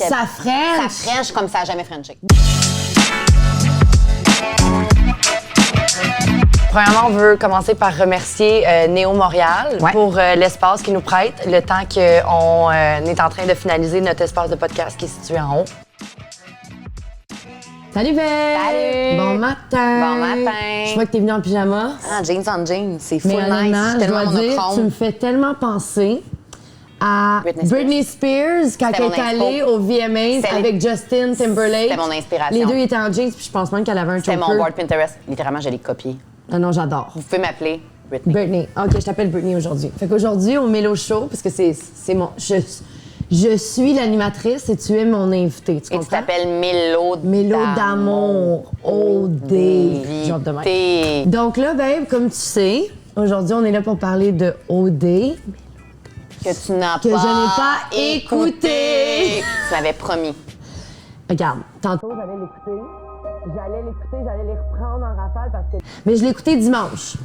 Ça French! Ça French comme ça a jamais Frenché. Premièrement, on veut commencer par remercier Néo Montréal pour l'espace qu'ils nous prêtent, le temps qu'on est en train de finaliser notre espace de podcast qui est situé en haut. Salut Val! Salut! Bon matin! Bon matin! Je vois que t'es venue en pyjama. Ah, jeans on jeans, c'est full Mais honnêtement, nice, je dois dire, monochrome. tu me fais tellement penser à Britney Spears quand elle est allée au VMAs avec Justin Timberlake. C'était mon inspiration. Les deux étaient en jeans, puis je pense même qu'elle avait un choker. C'était mon board Pinterest. Littéralement, je l'ai copié. Ah non, j'adore. Vous pouvez m'appeler Britney. Britney. OK, je t'appelle Britney aujourd'hui. Fait qu'aujourd'hui, au Mélo Show, parce que c'est mon... Je suis l'animatrice et tu es mon invité, tu comprends? Et tu t'appelles Mélo d'amour. OD. Genre de même. Donc là, babe, comme tu sais, aujourd'hui, on est là pour parler de OD. Que tu n'as que je n'ai pas écouté. Tu m'avais promis. Regarde, tantôt, j'allais l'écouter, j'allais les reprendre en rafale parce que... Mais je l'ai écouté dimanche.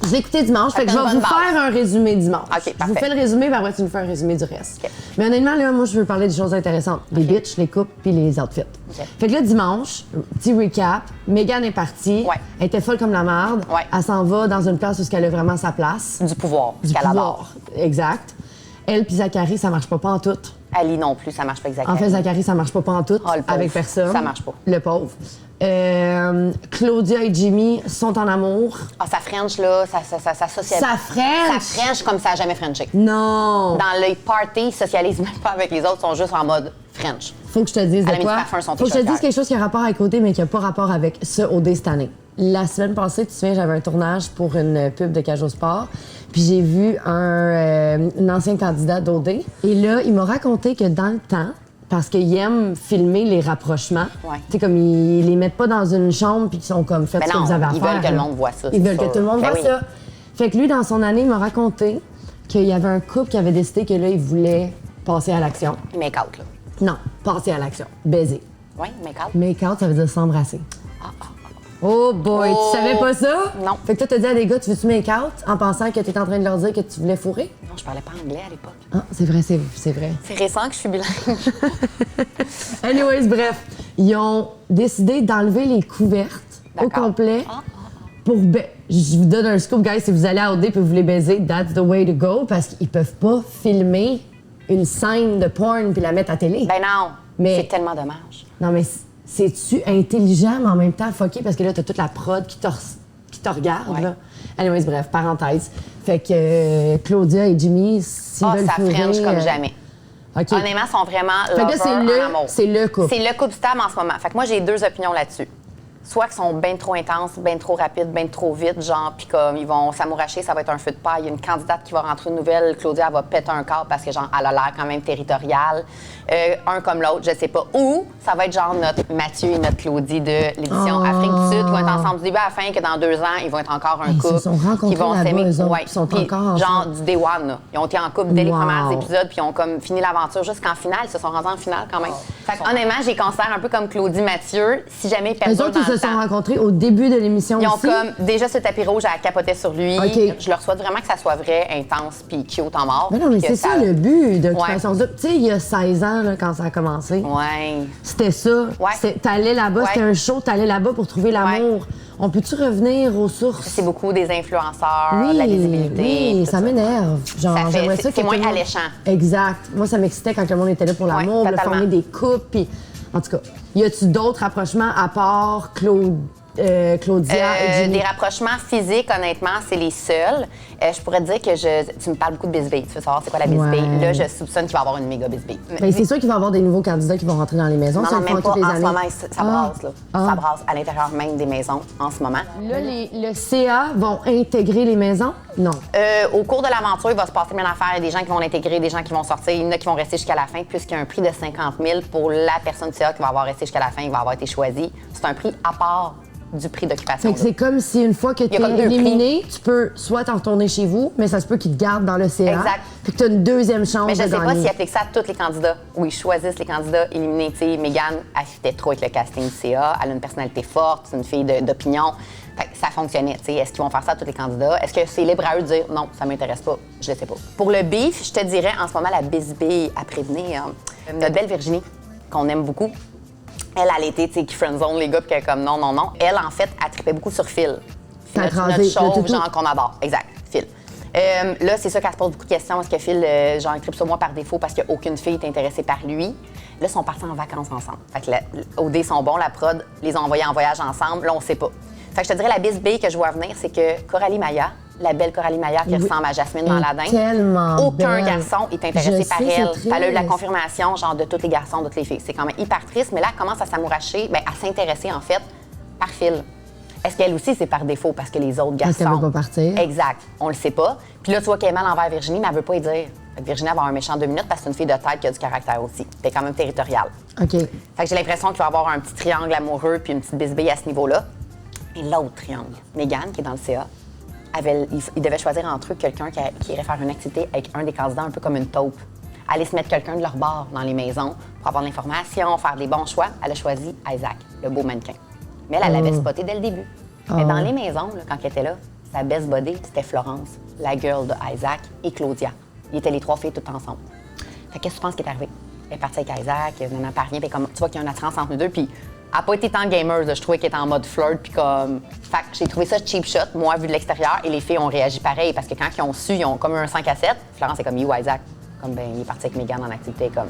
Fait que je vais vous faire un résumé dimanche. OK, parfait. Je vous fais le résumé, puis après, tu nous fais un résumé du reste. OK. Mais honnêtement, là, moi, je veux parler des choses intéressantes. Les bitches, les coupes, puis les outfits. OK. Fait que là, dimanche, petit recap, Mégane est partie. Ouais. Elle était folle comme la merde. Ouais. Elle s'en va dans une place où elle a vraiment sa place. Du pouvoir. Du pouvoir. Exact. Elle puis Zachary, ça marche pas pantoute. Ali non plus, ça marche pas exactement. En fait, Zachary, ça marche pas pantoute Oh, le pauvre. avec personne. Ça marche pas. Le pauvre. Claudia et Jimmy sont en amour. Ah, ça French, là, ça socialise. Ça French? Ça French comme ça a jamais Frenché. Non! Dans les parties, ils socialisent même pas avec les autres, ils sont juste en mode French. Faut que je te dise À la de quoi. limite, parfum, son Faut que je te t-shirt dise quelque chose qui a rapport avec OD, mais qui a pas rapport avec ce OD cette année. La semaine passée, tu te souviens, j'avais un tournage pour une pub de Cage au Sport. Puis j'ai vu un ancien candidat d'OD. Et là, il m'a raconté que dans le temps, parce qu'ils aiment filmer les rapprochements. Ouais. Tu sais, comme ils les mettent pas dans une chambre puis qu'ils sont comme faites ce que vous avez à faire. Ils veulent que le monde voit ça. Ils veulent que tout le monde voit oui. ça. Fait que lui, dans son année, il m'a raconté qu'il y avait un couple qui avait décidé que là, il voulait passer à l'action. Make out, là. Non, passer à l'action. Baiser. Oui, make out. Make out, ça veut dire s'embrasser. Oh boy, Oh. tu savais pas ça? Non. Fait que toi, t'as dit à des gars, tu veux-tu make out en pensant que t'étais en train de leur dire que tu voulais fourrer? Non, je parlais pas anglais à l'époque. Ah, c'est vrai, c'est vrai. C'est récent que je suis bilingue. Anyways, bref, ils ont décidé d'enlever les couvertes au D'accord. complet pour... je vous donne un scoop, guys, si vous allez à OD et vous voulez baiser, that's the way to go, parce qu'ils peuvent pas filmer une scène de porn puis la mettre à télé. Ben non, Mais- c'est tellement dommage. Non, mais c'est-tu intelligent, mais en même temps fucké, parce que là, t'as toute la prod qui te regarde, Ouais. là. Anyways, bref, parenthèse. Fait que Claudia et Jimmy, s'ils veulent Ça fourrer... French comme jamais. OK. Honnêtement, ils sont vraiment Fait que là, lovers en amour. c'est le couple. C'est le couple stable en ce moment. Fait que moi, j'ai deux opinions là-dessus. Soit qu'ils sont bien trop intenses, bien trop rapides, bien trop vite, genre, puis comme ils vont s'amouracher, ça va être un feu de paille. Il y a une candidate qui va rentrer nouvelle, Claudia, elle va péter un câble parce que, genre, elle a l'air quand même territoriale. Un comme l'autre, je sais pas. Ou ça va être genre notre Mathieu et notre Claudie de l'édition Afrique du Sud qui vont être ensemble du début à la fin, que dans 2 ans, ils vont être encore un Ils se couple. sont rencontrés qui vont là-bas, s'aimer. eux autres, Ouais. ils sont Puis, encore genre, ensemble. du day one, là. Ils ont été en couple dès les Wow. premiers épisodes, puis ils ont comme fini l'aventure jusqu'en finale. Ils se sont rendus en finale quand même. Fait que, honnêtement, j'ai considéré un peu comme Claudie Mathieu. Si jamais ils Eux perdent autres, dans ils se le sont temps. rencontrés au début de l'émission Ils ont aussi. comme déjà ce tapis rouge à capoter sur lui. OK. Je leur souhaite vraiment que ça soit vrai, intense, puis cute en mort. Mais non, mais puis que c'est ça le but de Ouais. Occupation Double. Tu sais, il y a 16 ans, là, quand ça a commencé, Ouais. c'était ça. Ouais. T'allais là-bas, Ouais. c'était un show, t'allais là-bas pour trouver l'amour. On peut-tu revenir aux sources? C'est beaucoup des influenceurs, de la visibilité. Oui, tout ça m'énerve. Genre, Ça fait- j'aimerais c'est- ça que c'est moins tout le monde- alléchant. Exact. Moi, ça m'excitait quand le monde était là pour l'amour, Ouais, de totalement. former des couples. Puis, en tout cas, y a-tu d'autres rapprochements à part Claudia et Jimmy? Des rapprochements physiques, honnêtement, c'est les seuls. Je pourrais te dire que tu me parles beaucoup de bisbee. Tu veux savoir c'est quoi la bisbee? Ouais. Là, je soupçonne qu'il va y avoir une méga bisbee. Ben, c'est sûr qu'il va y avoir des nouveaux candidats qui vont rentrer dans les maisons. Non, ça non, le font même pas. toutes les En années. ce moment, ça brasse, là. Ah. Ça brasse à l'intérieur même des maisons en ce moment. Là, le CA vont intégrer les maisons? Non. Au cours de l'aventure, il va se passer plein d'affaires. Il y a des gens qui vont l'intégrer, des gens qui vont sortir. Il y en a qui vont rester jusqu'à la fin, puisqu'il y a un prix de 50 000 pour la personne du CA qui va avoir resté jusqu'à la fin, il va avoir été choisi. C'est un prix à part du prix d'occupation. Fait que c'est comme si une fois que tu y a comme es deux éliminé, tu peux soit t'en retourner chez vous, mais ça se peut qu'ils te gardent dans le CA. Exact. Puis que tu as une deuxième chance Mais je de sais pas gagner. s'ils appliquent ça à tous les candidats ou ils choisissent les candidats éliminés. Tu sais, Mégane, elle fitait trop avec le casting du CA. Elle a une personnalité forte, c'est une fille d'opinion. Fait que ça fonctionnait. Tu sais. Est-ce qu'ils vont faire ça à tous les candidats? Est-ce que c'est libre à eux de dire non, ça m'intéresse pas? Je le sais pas. Pour le beef, je te dirais en ce moment la bisbille à prévenir. Notre belle Virginie. qu'on aime beaucoup, elle était, tu sais, qui friendzone les gars, puis qu'elle est comme non, non, non. Elle, en fait, elle trippait beaucoup sur Phil. T'as Notre écrasé chauve, le toutou. genre, qu'on adore. Exact, Phil. Là, c'est ça qu'elle se pose beaucoup de questions. Est-ce que Phil, genre, il trippe sur moi par défaut parce qu'aucune fille est intéressée par lui? Là, ils sont partis en vacances ensemble. Fait que OD sont bons, la prod les a envoyés en voyage ensemble. Là, on sait pas. Fait que je te dirais, la bisbille que je vois venir, c'est que Coralie Maillard, la belle Coralie Maillard qui ressemble à Jasmine dans Aladdin, tellement aucun belle. garçon est intéressé Je par sais, elle. c'est Elle a eu la triste. confirmation, genre, de tous les garçons, de toutes les filles. C'est quand même hyper triste, mais là, elle commence à s'amouracher, ben, à s'intéresser, en fait, par Phil. Est-ce qu'elle aussi, c'est par défaut parce que les autres Parce garçons. qu'elle veut pas partir. Exact. On le sait pas. Puis là, tu vois qu'elle est mal envers Virginie, mais elle veut pas y dire. Fait que Virginie va avoir un méchant 2 minutes parce que c'est une fille de tête qui a du caractère aussi. T'es quand même territoriale. OK. Fait que j'ai l'impression qu'il va y avoir un petit triangle amoureux puis une petite bisbille à ce niveau-là. Et l'autre triangle, Mégane, qui est dans le CA, il devait choisir entre eux quelqu'un qui irait faire une activité avec un des candidats un peu comme une taupe. Aller se mettre quelqu'un de leur bord dans les maisons pour avoir de l'information, faire des bons choix. Elle a choisi Isaac, le beau mannequin. Mais elle l'avait spoté dès le début. Mais dans les maisons, là, quand elle était là, sa best buddy, c'était Florence, la girl de Isaac, et Claudia. Ils étaient les 3 filles toutes ensemble. Fait qu'est-ce que tu penses qui est arrivé? Elle est partie avec Isaac, elle n'a pas rien, puis comme, tu vois qu'il y a une attirance entre nous deux, puis elle n'a pas été tant gamer, là, je trouvais qu'elle était en mode flirt, puis comme... Fait que j'ai trouvé ça cheap shot, moi, vu de l'extérieur, et les filles ont réagi pareil, parce que quand ils ont su, ils ont comme eu un 5 à 7, Florence est comme, you, Isaac, comme, ben, il est parti avec Mégane en activité, comme...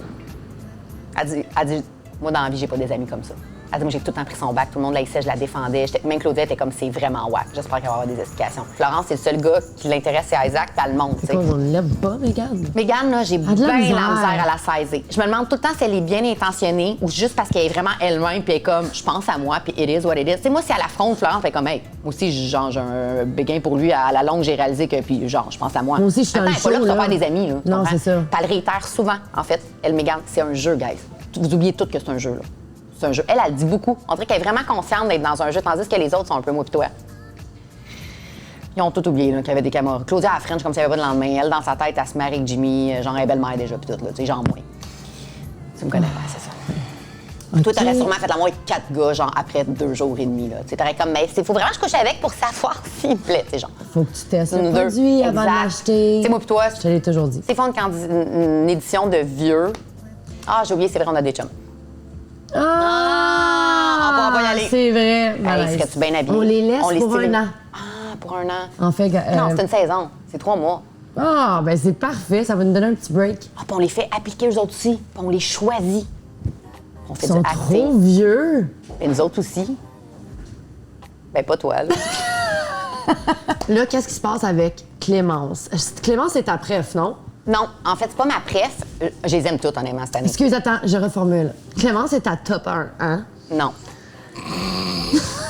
Elle dit, moi, dans la vie, j'ai pas des amis comme ça. Elle dit, moi, j'ai tout le temps pris son bac, tout le monde l'haïssait, je la défendais. Même Claudia était comme, c'est vraiment wack. J'espère qu'elle va avoir des explications. Florence, c'est le seul gars qui l'intéresse, c'est Isaac, puis elle le montre, tu C'est sais. quoi, on l'aime pas, Mégane? Mégane, là, j'ai bien de la la misère. misère à la saisir. Je me demande tout le temps si elle est bien intentionnée ou juste parce qu'elle est vraiment elle-même, puis elle est comme, je pense à moi, puis it is what it is. Tu sais, moi, si elle affronte Florence, elle est comme, hey, moi aussi, genre, j'ai un béguin pour lui. À la longue, j'ai réalisé que, puis genre, je pense à moi. Moi aussi, je suis dans Attends, le elle est pas là show, pour te là. faire des amis, là. tu Non, comprends? c'est ça. Puis elle le réitère souvent, en fait. Elle, Mégane, c'est un jeu, guys. Vous oubliez tout que c'est un jeu, là. C'est un jeu. Elle dit beaucoup. On dirait qu'elle est vraiment consciente d'être dans un jeu, tandis que les autres sont un peu moi pis toi. Ils ont tout oublié, là, qu'il y avait des caméras. Claudia a French comme s'il n'y avait pas de lendemain. Elle, dans sa tête, elle se marie avec Jimmy, genre, elle est belle-mère déjà, pis tout, là. Tu sais, genre, moins. Tu me connais pas, c'est ça. Toi, t'aurais sûrement fait l'amour avec 4 gars, genre, après 2 jours et demi, là. Tu sais, t'aurais comme, mais il faut vraiment que je couche avec pour savoir s'il me plaît, tu sais, genre. Faut que tu testes le Nous deux. produit avant de Exact. l'acheter. Tu sais, moi pis toi, Je te l'ai toujours dit. c'est font une édition de vieux. Ah, j'ai oublié, c'est vrai, on a des chums. on va y aller. C'est vrai. Hey, Malaise. serais-tu bien habillée? On les laisse pour style- un an. Ah, pour un an. En fait, Non, c'est une saison. C'est 3 mois. Ah, ben c'est parfait. Ça va nous donner un petit break. Ah, puis on les fait appliquer eux autres aussi. Puis on les choisit. On fait Ils sont du acting. trop vieux. Et nous autres aussi. Ben, pas toi, là. Là, qu'est-ce qui se passe avec Clémence? Clémence est ta préf, non? Non, en fait, c'est pas ma préf. Je les aime toutes, honnêtement, cette année. Excuse, attends, je reformule. Clémence est ta top 1, hein? Non.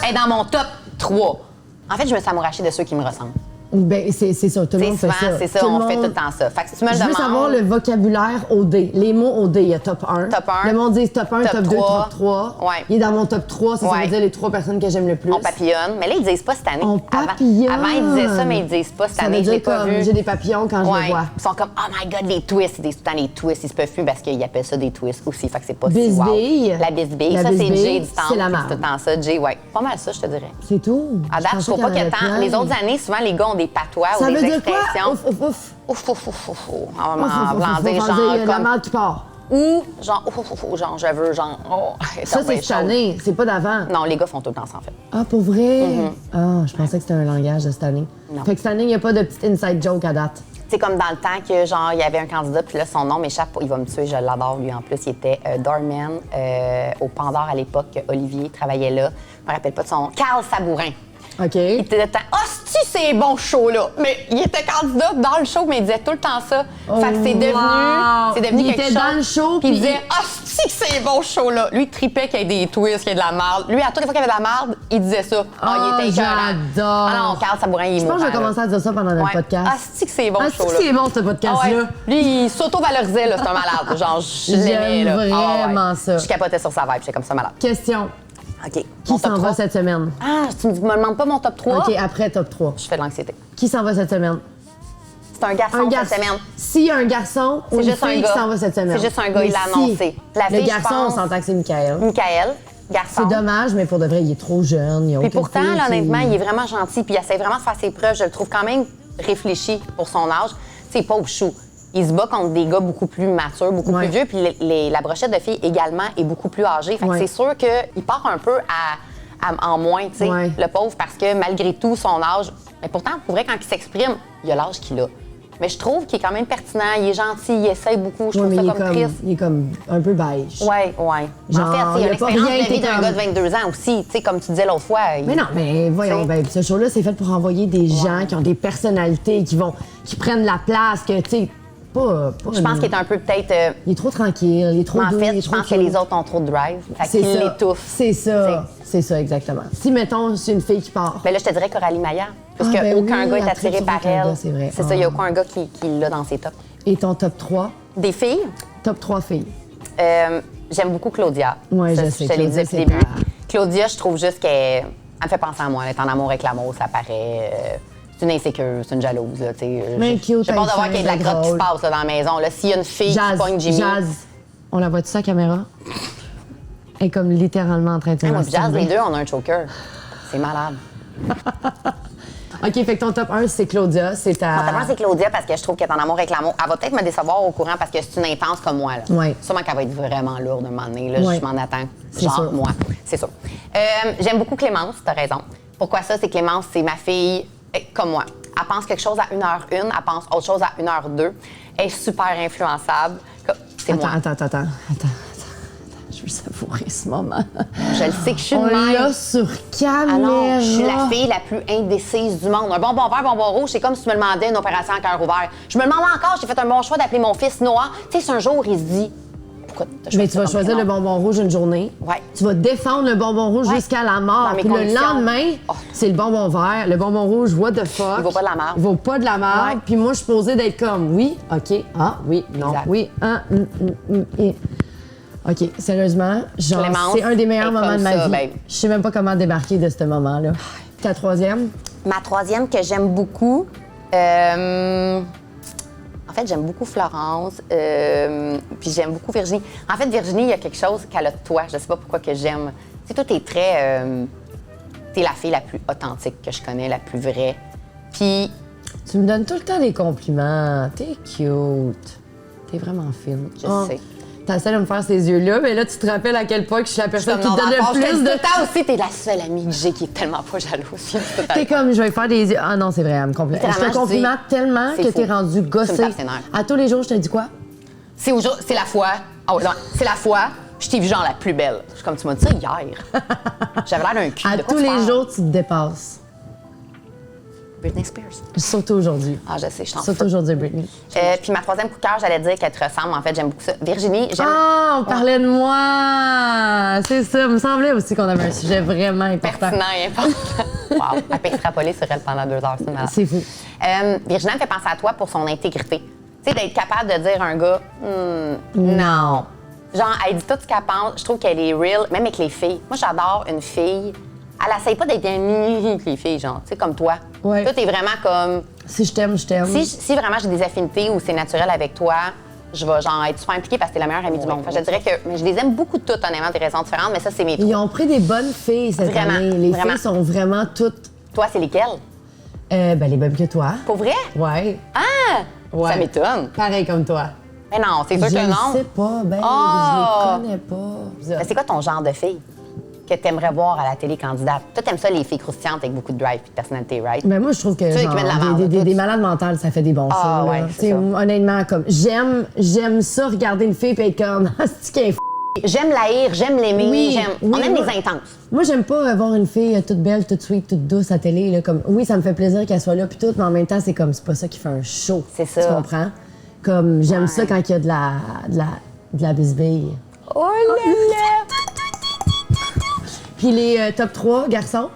Elle est dans mon top 3. En fait, je me suis amourachée de ceux qui me ressemblent. Ben, c'est ça, tout le C'est monde fait souvent, ça. c'est ça, Tout on le fait monde- tout le temps ça. Fait que si tu me le Je veux demandes... savoir le vocabulaire OD. Les mots OD, il y a top 1. Top 1. Le monde dit top 1, Top top 2, 3. top 3. Ouais. Il est dans mon top 3, ça Ouais. veut dire les 3 personnes que j'aime le plus. On papillonne. Mais là, ils disent pas cette année. On papillonne. Avant, ils disaient ça, mais ils disent pas cette Ça année. veut Je l'ai dire pas comme vu. j'ai des papillons quand je Ouais. le vois. Ils sont comme, oh my God, les twists. Ils disent tout le temps les twists. Ils se peuvent plus parce qu'ils appellent ça des twists aussi. Fait que c'est pas si wow. Bisbille. La bisbille. La Ça, c'est bisbille, Jay du temps. c'est la C'est marde. tout le temps ça. Jay, ouais. Pas mal ça, je te dirais. C'est tout. À date, je trouve pas qu'il y a tant. Les autres années, souvent, les gars ont des patois Ça ou des veut dire quoi? expressions. Ouf, ouf, ouf. Ouf, ouf, ouf, ouf, ouf. En Ouf, ouf, ouf, blanc, ouf, dire ouf, genre dire la comme... marde qui part. Ou genre, ouf, ouf, ouf, genre, je veux, genre, oh, Ça, c'est cette année, c'est pas d'avant. Non, les gars font tout le temps ça, en fait. Ah, pour vrai? Ah, je pensais que c'était un langage de cette année. Non. Fait que cette année, il n'y a pas de petite inside joke à date. C'est comme dans le temps que, genre, il y avait un candidat, puis là, son nom m'échappe, il va me tuer, je l'adore, lui, en plus. Il était doorman au Pandore à l'époque. Olivier travaillait là. Je me rappelle pas de son nom. Carl Sabourin. OK? Il était tout le temps, hostie, c'est bon show, là. Mais il était candidat dans le show, mais il disait tout le temps ça. Fait que c'est devenu, wow. c'est devenu Il quelque était chose. dans le show, puis il puis disait, hostie, c'est bon show, là. Lui, il tripait qu'il y ait des twists, qu'il y ait de la marde. Lui, à toutes les fois qu'il y avait de la marde, il disait ça. Ah, il était écœurant. j'adore. Ah non, Carl Sabourin, il est Je pense que je vais mourant, là. commencer à dire ça pendant notre Ouais. podcast. Hostie, que c'est bon Ah, show, là. c'est bon, ce Ah podcast-là. ouais. Lui, il s'auto-valorisait, là, c'est un malade. Genre, je l'aimais, J'aime là. Ah ouais. vraiment ça. Je capotais sur sa vibe, j'étais comme ça malade. Question. OK. Qui Mon top s'en va 3. cette semaine? Ah, tu me demandes pas mon top 3? OK, après top 3. Je fais de l'anxiété. Qui s'en va cette semaine? C'est un garçon Un cette garçon. semaine. S'il y a un garçon ou C'est une juste un fille qui gars. s'en va cette semaine. C'est juste un gars, il l'a Mais annoncé. La le fille, je garçon, on pense- s'entend que c'est Michael. Michael, garçon. C'est dommage, mais pour de vrai, il est trop jeune. Il y a Puis aucune pourtant, fille là, qui- honnêtement, il est vraiment gentil, puis il essaie vraiment de faire ses preuves. Je le trouve quand même réfléchi pour son âge. Tu sais, pauvre chou. il se bat contre des gars beaucoup plus matures, beaucoup plus vieux, puis la brochette de filles également est beaucoup plus âgée. Fait que c'est sûr qu'il part un peu en moins, tu sais, le pauvre, parce que malgré tout, son âge... Mais pourtant, pour vrai, quand il s'exprime, il a l'âge qu'il a. Mais je trouve qu'il est quand même pertinent, il est gentil, il essaye beaucoup, je trouve ça comme triste. Il est comme un peu beige. Oui. Genre, en fait, il y a l'expérience de vie d'un comme... gars de 22 ans aussi, tu sais, comme tu disais l'autre fois. Mais non, mais voyons, ben, ce show-là, c'est fait pour envoyer des gens qui ont des personnalités, qui prennent la place, que, tu sais, pas je pense qu'il est un peu peut-être... Il est trop tranquille, il est trop doux, en fait, je pense que les autres ont trop de drive, fait qu'il l'étouffe. C'est ça, exactement. Si, mettons, c'est une fille qui part... Ben là, je te dirais Coralie Maillard, parce qu'aucun gars est attiré par elle. C'est vrai. C'est ça, il n'y a aucun gars qui l'a dans ses tops. Et ton top 3? Des filles? Top 3 filles. J'aime beaucoup Claudia. Oui, je sais. Je te l'ai dit depuis le début. Claudia, je trouve juste qu'elle me fait penser à moi. Elle est en amour avec l'amour, ça paraît. C'est une insécure, c'est une jalouse. Là, mais cute, j'ai peur de voir qu'il y a de la grotte qui se passe là, dans la maison. S'il y a une fille qui pogne Jimmy... Jazz, on la voit-tu sa caméra? Elle est comme littéralement en train de se moi, Jazz, les deux, on a un choker. C'est malade. OK, fait que ton top 1, c'est Claudia. Mon top 1, c'est Claudia parce que je trouve qu'elle est en amour avec l'amour. Elle va peut-être me décevoir au courant parce que c'est une intense comme moi. Là. Oui. Sûrement qu'elle va être vraiment lourde un moment donné. Là, je m'en attends. Genre sûr. moi. C'est sûr. J'aime beaucoup Clémence, t'as raison. Pourquoi ça? C'est Clémence, c'est ma fille comme moi. Elle pense quelque chose à 1h01, elle pense autre chose à 1h02. Elle est super influençable. C'est moi. Attends. Je veux savourer ce moment. Je le sais que je suis de même. On l'a sur caméra. Ah non, je suis la fille la plus indécise du monde. Un bonbon vert, bonbon rouge, c'est comme si tu me demandais une opération à cœur ouvert. Je me demande encore, j'ai fait un bon choix d'appeler mon fils Noah. Tu sais, si un jour, il se dit... Pourquoi t'as choisi Mais tu vas choisir le bonbon rouge une journée. Ouais. Tu vas défendre le bonbon rouge jusqu'à la mort. Puis le lendemain, c'est le bonbon vert. Le bonbon rouge, what the fuck? Il vaut pas de la merde. Il vaut pas de la merde. Puis moi, je suis posée d'être comme oui, OK, oui, non, exact. oui, OK, sérieusement, genre, c'est un des meilleurs moments de ma vie. Babe. Je sais même pas comment débarquer de ce moment-là. Ta troisième? Ma troisième que j'aime beaucoup, en fait, j'aime beaucoup Florence, puis j'aime beaucoup Virginie. En fait, Virginie, il y a quelque chose qu'elle a de toi. Je sais pas pourquoi que j'aime. Tu sais, toi, t'es très... t'es la fille la plus authentique que je connais, la plus vraie. Puis... Tu me donnes tout le temps des compliments. T'es cute. T'es vraiment fine. Je sais. T'essaies de me faire ces yeux-là, mais là, tu te rappelles à quel point que je suis la personne qui te donne le plus de... Toi aussi, t'es la seule amie que j'ai qui est tellement pas jalouse. T'es comme, je vais faire des yeux... Ah non, c'est vrai, elle me complimente. Je te complimente tellement que t'es rendue gossée. À tous les jours, je te dis quoi? C'est la fois... Oh, non, c'est la fois... Je t'ai vu genre la plus belle. Je suis comme tu m'as dit ça hier. J'avais l'air d'un cul. À tous les jours, tu te dépasses. Britney Spears. Surtout aujourd'hui. Ah, je sais, je t'en fous. Surtout aujourd'hui, Britney. Puis ma troisième coup de cœur, j'allais dire qu'elle te ressemble. En fait, j'aime beaucoup ça. Virginie, j'aime... Ah, on parlait de moi! C'est ça. Il me semblait aussi qu'on avait un sujet vraiment important. Pertinent et important. Wow. Elle peut extrapoler sur elle pendant 2 heures. C'est fou. Virginie, elle fait penser à toi pour son intégrité. Tu sais, d'être capable de dire à un gars, non. Genre, elle dit tout ce qu'elle pense. Je trouve qu'elle est real, même avec les filles. Moi, j'adore une fille. Elle essaye pas d'être amie avec les filles, genre, tu sais, comme toi. Ouais. Toi, t'es vraiment comme... Si je t'aime, je t'aime. Si vraiment j'ai des affinités ou c'est naturel avec toi, je vais genre être super impliquée parce que t'es la meilleure amie du monde. Enfin, je dirais que mais je les aime beaucoup toutes, honnêtement, des raisons différentes, mais ça, c'est mes trucs. Ils ont pris des bonnes filles cette année. Les filles sont vraiment toutes... Toi, c'est lesquelles? Les mêmes que toi. Pour vrai? Ouais. Ah! Ouais. Ça m'étonne. Pareil comme toi. Mais non, c'est sûr que non. Je sais pas, je les connais pas. Mais c'est quoi ton genre de fille que t'aimerais voir à la télé candidate? Toi, t'aimes ça, les filles croustillantes avec beaucoup de drive et de personnalité, right? Mais moi, je trouve que des malades mentales, ça fait des bons shows. Ouais, c'est ça. Honnêtement, comme j'aime ça, regarder une fille et être comme, c'est qu'elle est J'aime l'haïr, j'aime l'aimer, oui, on aime les intenses. Moi, j'aime pas voir une fille toute belle, toute sweet, toute douce à télé. Là, comme, oui, ça me fait plaisir qu'elle soit là, puis tout, mais en même temps, c'est comme, c'est pas ça qui fait un show. C'est ça. Tu comprends? Comme, j'aime ça quand il y a de la bisbille. Oh là là! Puis les top 3 garçons.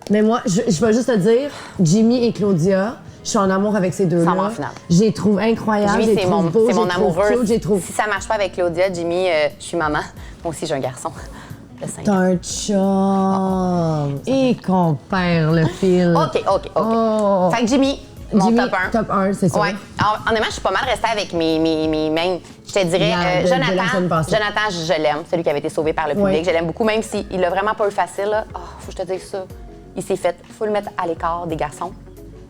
Mais moi, je vais juste te dire, Jimmy et Claudia, je suis en amour avec ces deux-là. Ça va en finale. Je les trouve incroyables, Jimmy, c'est mon amoureuse. Cute, si ça marche pas avec Claudia, Jimmy, je suis maman. Moi aussi, j'ai un garçon. T'as un chum. Et qu'on perd le fil. OK. Oh. Fait que Jimmy, mon top 1. Top 1, c'est ça. Ouais. Alors, honnêtement, je suis pas mal restée avec mes mains. Je te dirais, Jonathan, je l'aime. Celui qui avait été sauvé par le public. Je l'aime beaucoup, même s'il a vraiment pas eu facile. Oh, faut que je te dise ça. Il s'est fait full mettre à l'écart des garçons.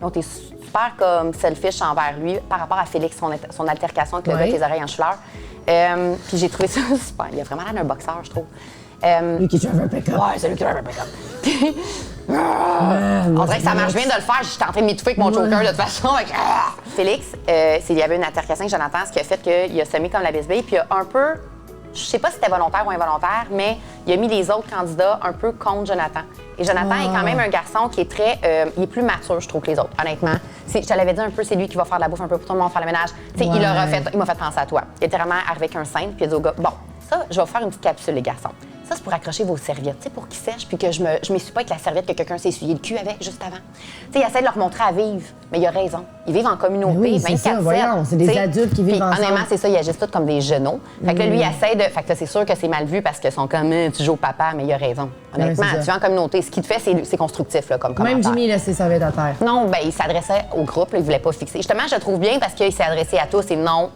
Ils ont été super comme selfish envers lui par rapport à Félix, son altercation avec le gars avec les oreilles en fleurs. Puis j'ai trouvé ça super. Il a vraiment l'air d'un boxeur, je trouve. Lui qui drive un pick-up. Ouais, c'est lui qui drive un pick-up. On dirait que ça marche bien de le faire. J'étais en train de m'étouffer avec mon choker de toute façon. Félix, s'il y avait une altercation avec Jonathan, ce qui a fait qu'il a semé comme la bisbille, puis il a un peu, je sais pas si c'était volontaire ou involontaire, mais il a mis les autres candidats un peu contre Jonathan. Et Jonathan est quand même un garçon qui est très, il est plus mature, je trouve, que les autres, honnêtement. Je te l'avais dit un peu, c'est lui qui va faire de la bouffe un peu pour tout le monde, faire le ménage. Tu sais, il m'a fait penser à toi. Il était vraiment arrivé avec un sein, puis il a dit au gars, bon, ça, je vais vous faire une petite capsule, les garçons. Ça, c'est pour accrocher vos serviettes, tu sais, pour qu'ils sèchent, puis que je m'essuie pas avec la serviette que quelqu'un s'est essuyé le cul avec juste avant. Tu sais, il essaie de leur montrer à vivre, mais il a raison. Ils vivent en communauté, oui, 24/7. Voyons, c'est des adultes qui vivent ensemble. Honnêtement, c'est ça, ils agissent tous comme des genoux. Fait que là, lui, il essaie de... Fait que c'est sûr que c'est mal vu parce qu'ils sont comme, tu joues au papa, mais il a raison. Honnêtement, tu vis en communauté. Ce qu'il te fait, c'est constructif, là, comme commentaire. Même Jimmy, il laisse ses serviettes à terre. Non, ben il s'adressait au groupe, là, il voulait pas fixer. Justement, je le trouve bien parce qu'il s'est adressé à tous et non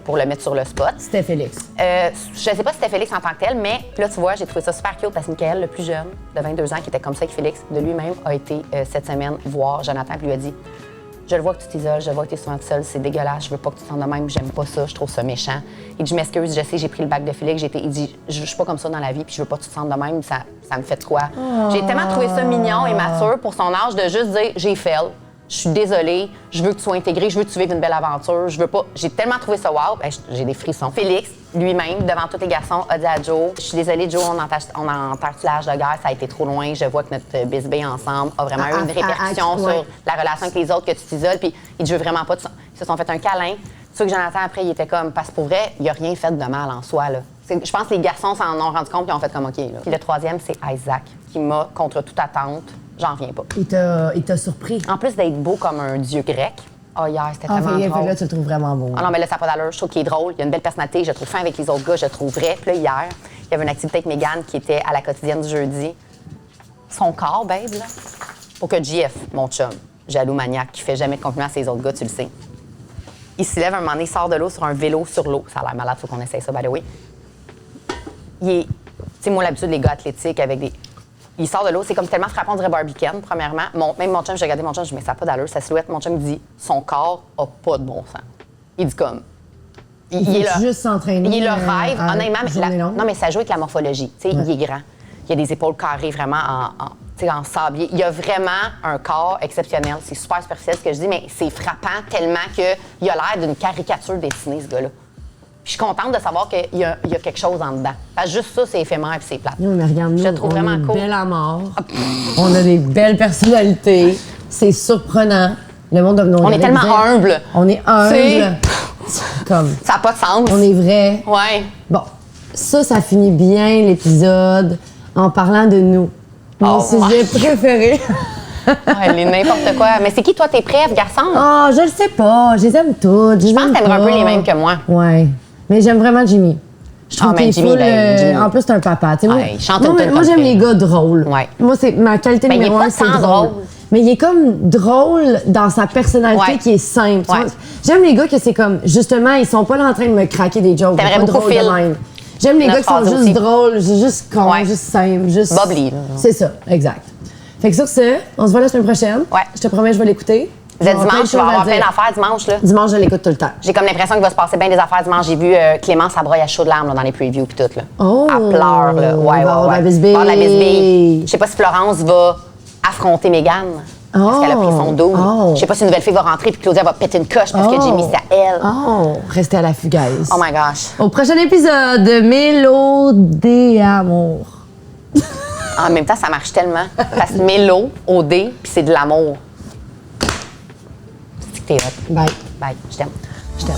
pour le mettre sur le spot. C'était Félix. Je sais pas si c'était Félix en tant que tel, mais là, tu vois, j'ai trouvé ça super cute parce que Michael, le plus jeune, de 22 ans, qui était comme ça avec Félix, de lui-même, a été cette semaine voir Jonathan et lui a dit « Je le vois que tu t'isoles, je le vois que tu es souvent tout seul, c'est dégueulasse, je veux pas que tu te sens de même, j'aime pas ça, je trouve ça méchant. » Il dit « Je m'excuse, je sais, j'ai pris le bac de Félix, il dit « Je suis pas comme ça dans la vie, puis je veux pas que tu te sentes de même, ça me fait de quoi? J'ai tellement trouvé ça mignon et mature pour son âge de juste dire « J'ai fail. Je suis désolée, je veux que tu sois intégré, je veux que tu vives une belle aventure, je veux pas... » J'ai tellement trouvé ça wow, j'ai des frissons. Félix, lui-même, devant tous les garçons, a dit à Joe « Je suis désolée, Joe, on est en tartilage de guerre, ça a été trop loin, je vois que notre bisbille ensemble a vraiment eu une répercussion sur la relation avec les autres, que tu t'isoles, puis il dit « Je veux vraiment pas... » Ils se sont fait un câlin. C'est sûr que Jonathan, après, il était comme... Parce que pour vrai, il a rien fait de mal en soi, là. Je pense que les garçons s'en ont rendu compte et ont fait comme OK, là. Puis le troisième, c'est Isaac, qui m'a, contre toute attente, j'en reviens pas. Il t'a surpris. En plus d'être beau comme un dieu grec, hier, c'était tellement drôle. Là, tu le trouves vraiment beau. Ah non, mais là, ça n'a pas d'allure. Je trouve qu'il est drôle. Il a une belle personnalité. Je le trouve fin avec les autres gars. Je le trouve vrai. Puis là, hier, il y avait une activité avec Mégane qui était à la quotidienne du jeudi. Son corps, babe, là, pour que JF, mon chum, jaloux maniaque, qui fait jamais de compliments à ses autres gars, tu le sais. Il se lève un moment donné, il sort de l'eau sur un vélo sur l'eau. Ça a l'air malade, faut qu'on essaye ça, by the way. Il est... Tu sais, moi, l'habitude, les gars athlétiques avec des... Il sort de l'eau, c'est comme tellement frappant, on dirait Barbican, premièrement. Même mon chum, j'ai regardé mon chum, je dis, mais ça n'a pas d'allure, sa silhouette. Mon chum, il dit, son corps a pas de bon sens. Il dit comme. Il est juste s'entraîner. Il est le rêve, honnêtement. Non, mais ça joue avec la morphologie. Tu sais, il est grand. Il a des épaules carrées vraiment en sablier. Il a vraiment un corps exceptionnel. C'est super superficiel ce que je dis, mais c'est frappant tellement qu'il a l'air d'une caricature dessinée, ce gars-là. Puis je suis contente de savoir qu'il y a quelque chose en dedans. Parce que juste ça, c'est éphémère et c'est plate. Non, mais regarde-nous, je le trouve vraiment cool. Belle à mort. On a des belles personnalités. C'est surprenant. Le monde de nos On est tellement humble. On est humble. Comme, ça n'a pas de sens. On est vrai. Ouais. Bon, ça finit bien l'épisode en parlant de nous. Mon sujet préféré. Elle est n'importe quoi. Mais c'est qui, toi, tes preuves, garçon? Ah, je le sais pas. Je les aime toutes. Je pense que t'aimes un peu les mêmes que moi. Ouais. Mais j'aime vraiment Jimmy. Je trouve qu'il est Jimmy, full, Jimmy. En plus, c'est un papa. Tu sais, Ouais, il chante tout le moi j'aime country. les gars drôles. Ouais. Moi, c'est ma qualité Ben, numéro il est un, pas c'est tant drôle. drôle. Mais il est comme drôle dans sa personnalité Ouais. qui est simple. tu Ouais. vois. J'aime les gars que c'est comme, justement, ils sont pas là en train de me craquer des jokes. T'aimerais Pas beaucoup drôles de Phil. même. J'aime les gars qui sont phrase juste aussi. drôles, juste cons, Ouais. juste simples. Juste... Bubbly, là. C'est ça, exact. Fait que sur ce, on se voit la semaine prochaine. Ouais. Je te promets, je vais l'écouter. Le J'aurai plein de dimanche, tu vas choses à avoir plein dire. d'affaires dimanche, là. Dimanche, je l'écoute tout le temps. J'ai comme l'impression qu'il va se passer bien des affaires dimanche. J'ai vu Clémence Abroy à chaud de larmes là, dans les previews puis tout. Là. Oh! Elle pleure, là. Ouais, il va avoir ouais. la bisbille. Il va avoir la bisbille. Je sais pas si Florence va affronter Mégane. Parce qu'elle a pris son dos. Oh. Je sais pas si une nouvelle fille va rentrer puis Claudia va péter une coche parce que Jimmy, c'est à elle. Oh! Restez à la fugaise. Oh my gosh. Au prochain épisode de Mélodie Amour. En même temps, ça marche tellement. Parce que mélo, OD, puis c'est de l'amour. C'est que t'es hot. Bye. Bye. Je t'aime. Je t'aime.